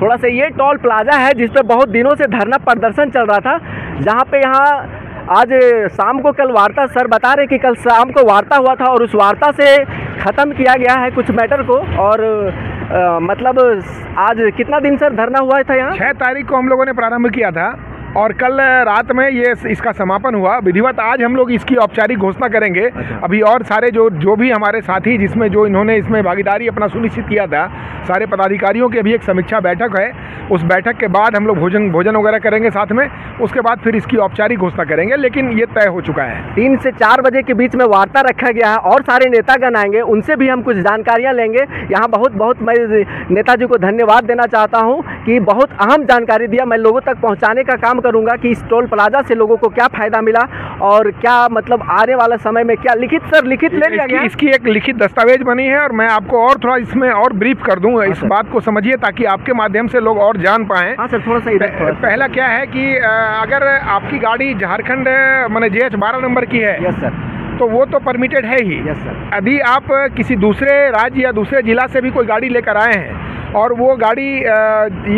थोड़ा सा ये टोल प्लाजा है जिस पे बहुत दिनों से धरना प्रदर्शन चल रहा था, जहाँ पे यहाँ आज शाम को कल वार्ता, सर बता रहे कि कल शाम को वार्ता हुआ था और उस वार्ता से ख़त्म किया गया है कुछ मैटर को। और मतलब आज कितना दिन सर धरना हुआ था यहाँ? 6 तारीख को हम लोगों ने प्रारंभ किया था और कल रात में ये इसका समापन हुआ विधिवत। आज हम लोग इसकी औपचारिक घोषणा करेंगे। अभी और सारे जो भी हमारे साथी जिसमें जो इन्होंने इसमें भागीदारी अपना सुनिश्चित किया था, सारे पदाधिकारियों की अभी एक समीक्षा बैठक है। उस बैठक के बाद हम लोग भोजन वगैरह करेंगे साथ में, उसके बाद फिर इसकी औपचारिक घोषणा करेंगे। लेकिन ये तय हो चुका है 3 से 4 बजे के बीच में वार्ता रखा गया है और सारे नेतागण आएंगे, उनसे भी हम कुछ जानकारियाँ लेंगे। यहाँ बहुत मैं नेताजी को धन्यवाद देना चाहता हूँ कि बहुत अहम जानकारी दिया। मैं लोगों तक पहुँचाने का काम करूंगा कि इस टोल प्लाजा से लोगों को क्या फायदा मिला और क्या मतलब आने वाला समय में क्या लिखित ले लिया गया। इसकी एक लिखित दस्तावेज बनी है और मैं आपको और थोड़ा इसमें और ब्रीफ कर दूं। इस बात को समझिए ताकि आपके माध्यम से लोग और जान पाएं। हाँ सर, थोड़ा सा इधर। पहला क्या है कि अगर आपकी गाड़ी झारखंड माने JH 12 नंबर की है, यस सर, तो वो तो परमिटेड है ही। Yes sir. यदि आप किसी दूसरे राज्य या दूसरे जिला से भी कोई गाड़ी लेकर आए हैं और वो गाड़ी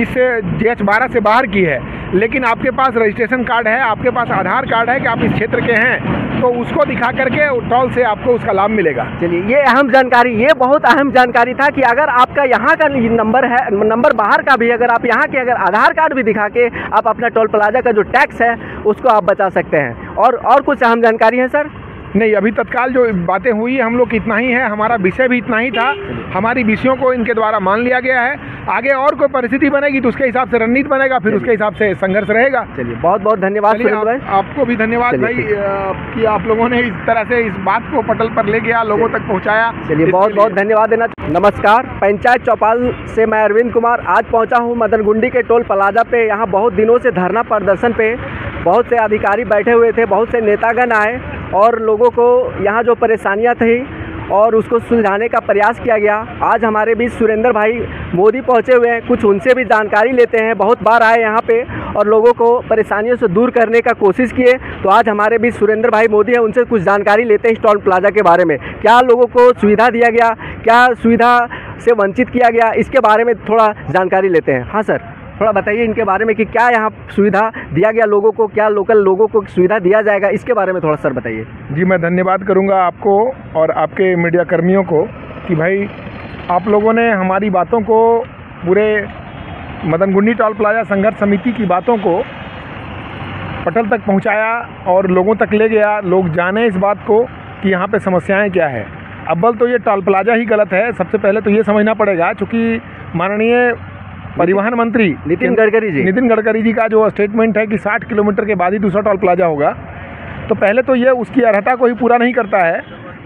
इस JH 12 से बाहर की है, लेकिन आपके पास रजिस्ट्रेशन कार्ड है, आपके पास आधार कार्ड है कि आप इस क्षेत्र के हैं, तो उसको दिखा करके टोल से आपको उसका लाभ मिलेगा। चलिए, ये अहम जानकारी, ये बहुत अहम जानकारी था कि अगर आपका यहाँ का नंबर है, नंबर बाहर का भी, अगर आप यहाँ के अगर आधार कार्ड भी दिखा के आप अपना टोल प्लाजा का जो टैक्स है उसको आप बचा सकते हैं। और कुछ अहम जानकारी है सर? नहीं, अभी तत्काल जो बातें हुई हम लोग इतना ही है, हमारा विषय भी इतना ही था। हमारी विषयों को इनके द्वारा मान लिया गया है। आगे और कोई परिस्थिति बनेगी तो उसके हिसाब से रणनीति बनेगा, फिर उसके हिसाब से संघर्ष रहेगा। चलिए, बहुत बहुत धन्यवाद सुरेंद्र भाई। आपको भी धन्यवाद भाई कि आप लोगों ने इस तरह से इस बात को पटल पर ले गया, लोगों तक पहुँचाया। चलिए, बहुत बहुत धन्यवाद देना। नमस्कार, पंचायत चौपाल से मैं अरविंद कुमार आज पहुँचा हूँ मदनगुंडी के टोल प्लाजा पे। यहाँ बहुत दिनों से धरना प्रदर्शन पे बहुत से अधिकारी बैठे हुए थे, बहुत से नेतागण आए और लोगों को यहाँ जो परेशानियाँ थी और उसको सुलझाने का प्रयास किया गया। आज हमारे बीच सुरेंद्र भाई मोदी पहुँचे हुए हैं, कुछ उनसे भी जानकारी लेते हैं। बहुत बार आए यहाँ पे और लोगों को परेशानियों से दूर करने का कोशिश किए, तो आज हमारे बीच सुरेंद्र भाई मोदी हैं, उनसे कुछ जानकारी लेते हैं इस टोल प्लाजा के बारे में। क्या लोगों को सुविधा दिया गया, क्या सुविधा से वंचित किया गया, इसके बारे में थोड़ा जानकारी लेते हैं। हाँ सर, थोड़ा बताइए इनके बारे में कि क्या यहाँ सुविधा दिया गया लोगों को, क्या लोकल लोगों को सुविधा दिया जाएगा, इसके बारे में थोड़ा सर बताइए। जी, मैं धन्यवाद करूँगा आपको और आपके मीडिया कर्मियों को कि भाई आप लोगों ने हमारी बातों को, पूरे मदनगुंडी टोल प्लाजा संघर्ष समिति की बातों को पटल तक पहुँचाया और लोगों तक ले गया। लोग जाने इस बात को कि यहाँ पे समस्याएं क्या है। अव्वल तो ये टोल प्लाजा ही गलत है, सबसे पहले तो ये समझना पड़ेगा। चूँकि माननीय परिवहन मंत्री नितिन गडकरी जी का जो स्टेटमेंट है कि 60 किलोमीटर के बाद ही दूसरा टोल प्लाजा होगा, तो पहले तो ये उसकी अर्हता को ही पूरा नहीं करता है।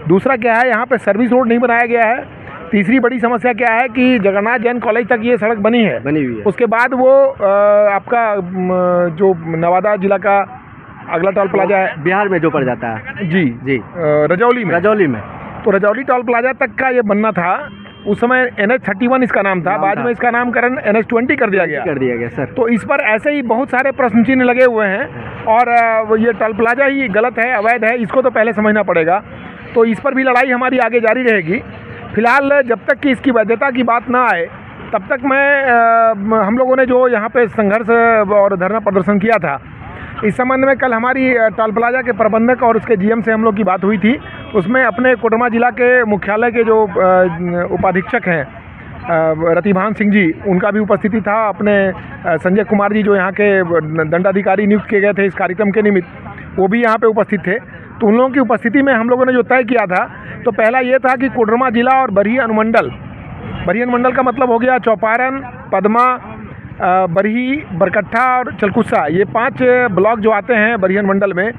दूसरा क्या है, यहाँ पे सर्विस रोड नहीं बनाया गया है। तीसरी बड़ी समस्या क्या है कि जगन्नाथ जैन कॉलेज तक ये सड़क बनी हुई है। उसके बाद वो आपका जो नवादा जिला का अगला टोल प्लाजा है, बिहार में जो पड़ जाता है, जी रजौली में, तो रजौली टोल प्लाजा तक का ये बनना था। उस समय NH-31 इसका नाम था, बाद में इसका नामकरण NH-20 कर दिया गया सर। तो इस पर ऐसे ही बहुत सारे प्रश्न चिन्ह लगे हुए हैं और ये टोल प्लाजा ही गलत है, अवैध है, इसको तो पहले समझना पड़ेगा। तो इस पर भी लड़ाई हमारी आगे जारी रहेगी। फिलहाल जब तक कि इसकी वैधता की बात ना आए तब तक हम लोगों ने जो यहाँ पे संघर्ष और धरना प्रदर्शन किया था, इस संबंध में कल हमारी टोल प्लाजा के प्रबंधक और उसके GM से हम लोग की बात हुई थी। उसमें अपने कोडरमा जिला के मुख्यालय के जो उपाधीक्षक हैं रतिभान सिंह जी, उनका भी उपस्थिति था। अपने संजय कुमार जी जो यहाँ के दंडाधिकारी नियुक्त किए गए थे इस कार्यक्रम के निमित्त, वो भी यहाँ पे उपस्थित थे। तो उन लोगों की उपस्थिति में हम लोगों ने जो तय किया था, तो पहला ये था कि कोडरमा जिला और बरही अनुमंडल का मतलब हो गया चौपारण, पदमा, बरही, बरकट्ठा और चलकुस्सा, ये 5 ब्लॉक जो आते हैं बरही अनुमंडल में,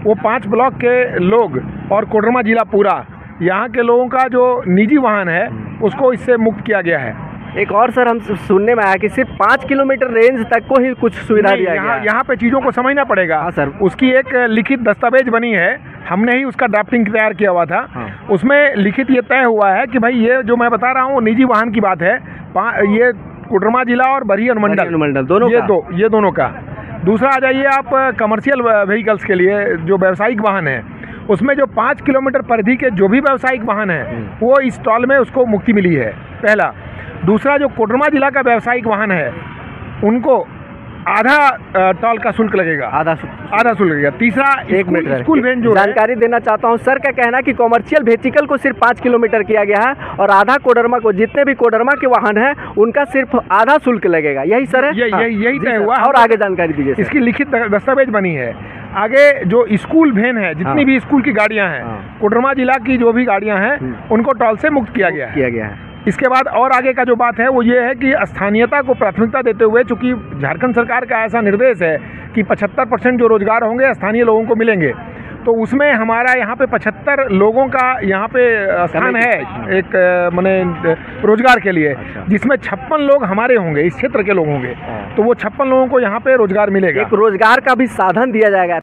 वो 5 ब्लॉक के लोग और कोडरमा जिला पूरा, यहाँ के लोगों का जो निजी वाहन है उसको इससे मुक्त किया गया है। एक और सर, हम सुनने में आया कि सिर्फ 5 किलोमीटर रेंज तक को ही कुछ सुविधा दिया गया है। यहाँ पे चीज़ों को समझना पड़ेगा। हाँ सर, उसकी एक लिखित दस्तावेज बनी है, हमने ही उसका ड्राफ्टिंग तैयार किया हुआ था। हाँ। उसमें लिखित ये तय हुआ है कि भाई ये जो मैं बता रहा हूँ निजी वाहन की बात है, ये कोडरमा जिला और बरही अनुमंडल दोनों, ये दोनों का। दूसरा आ जाइए आप कमर्शियल व्हीकल्स के लिए, जो व्यावसायिक वाहन है, उसमें जो 5 किलोमीटर परिधि के जो भी व्यावसायिक वाहन हैं वो इस टोल में उसको मुक्ति मिली है, पहला। दूसरा, जो कोडरमा जिला का व्यावसायिक वाहन है उनको आधा टोल का शुल्क लगेगा, आधा शुल्क लगेगा। तीसरा, एक मिनट स्कूल वैन जो जानकारी देना चाहता हूं सर का कहना है कि कॉमर्शियल व्हीकल को सिर्फ 5 किलोमीटर किया गया है और आधा कोडरमा को, जितने भी कोडरमा के वाहन हैं उनका सिर्फ आधा शुल्क लगेगा, यही सर है? यही तय हुआ। और आगे जानकारी दीजिए। इसकी लिखित दस्तावेज बनी है। आगे जो स्कूल वैन है, जितनी भी स्कूल की गाड़ियां हैं, कोडरमा जिला की जो भी गाड़ियां हैं उनको टोल से मुक्त किया गया है। इसके बाद और आगे का जो बात है वो ये है कि स्थानीयता को प्राथमिकता देते हुए, चूंकि झारखंड सरकार का ऐसा निर्देश है कि 75% जो रोजगार होंगे स्थानीय लोगों को मिलेंगे, तो उसमें हमारा यहाँ पे 75 लोगों का यहाँ पे स्थान है एक माने रोजगार के लिए, जिसमें 56 लोग हमारे होंगे, इस क्षेत्र के लोग होंगे। तो वो 56 लोगों को यहाँ पे रोजगार मिलेगा। एक रोजगार का भी साधन दिया जाएगा।